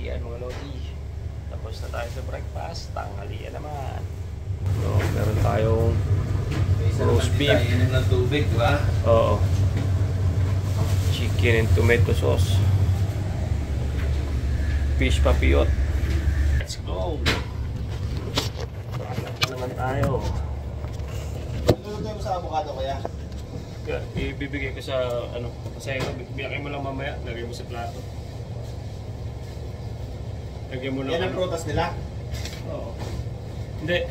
tanghalian mga lodi. Tapos na tayo sa breakfast, tanghalian naman. So, meron tayong roast beef. Inom ng tubig, di ba? Oo. Chicken and tomato sauce. Fish papillote. Let's go! Ano naman tayo? Luluto mo sa avocado kaya? Ibibigay ko sa ano, kasi biyakin mo lang mamaya, lagay mo sa plato. Lagyan mo lang. Yan ang prutas nila? Oo. Hindi.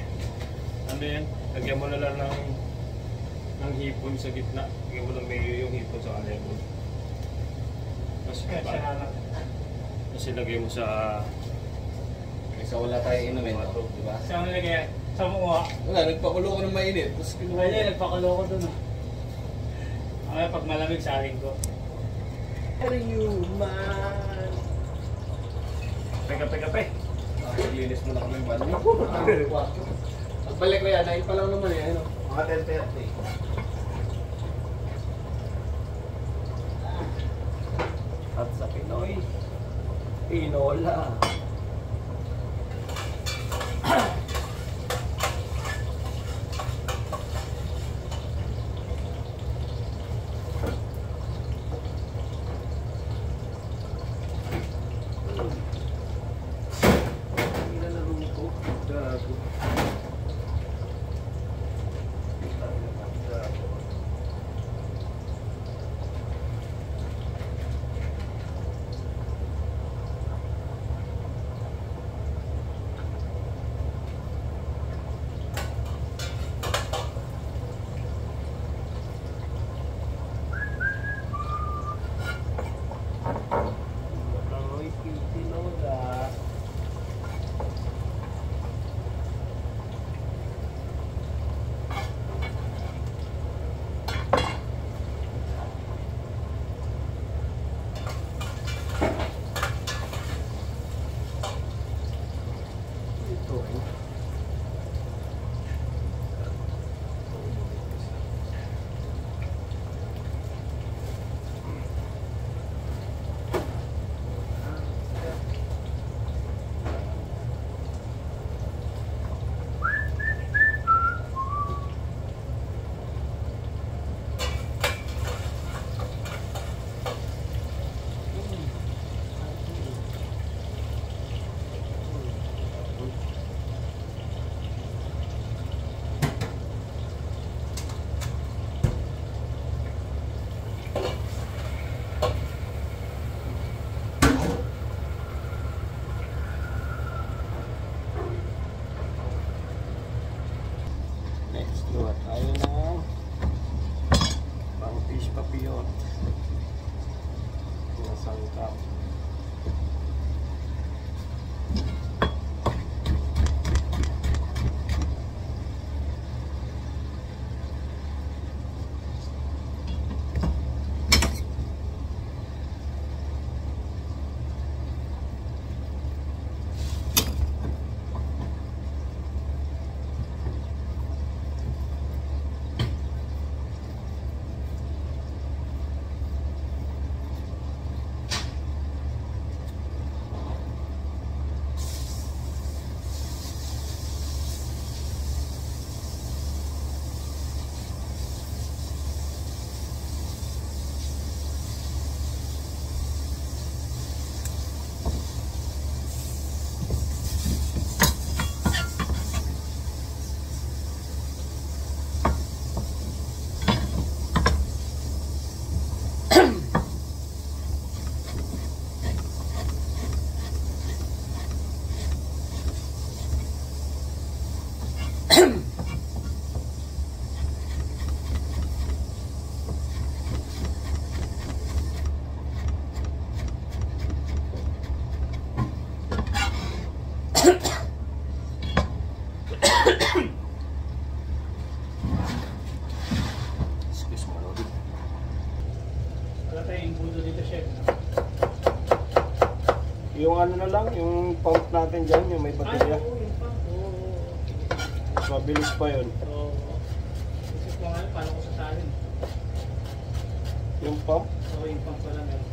Ano yan? Lagyan mo na lang ng hipon sa gitna. Lagyan mo lang mayo yung hipon sa lemon. Kasi lagay mo sa... Kasi wala tayong inumin, di ba? Saan mo nilagay? Saan mo kuha? Wala, nagpakulo ko ng mainit. Tapos kinuha Kaya nagpakulo ko dun. Ay, pag malamig saling ko. Are you man? Kape. Linis mo lang ng banyo. Pagbalik ko yan, dahil pa lang naman eh. Mga 10:30. At sa Pinoy, Pinola. Next, gawa tayo ng pang fish papillote. Isang cup. Excuse me, Lodi. Wala tayong budo dito, chef. Yung ano na lang, yung pump natin dyan, yung may baterya. Oo, yun pa. Oo. Mabilis pa yun. Oo. Kasi kung ano, paano ko sasalin? Yung pump? Oo, yung pang pala meron.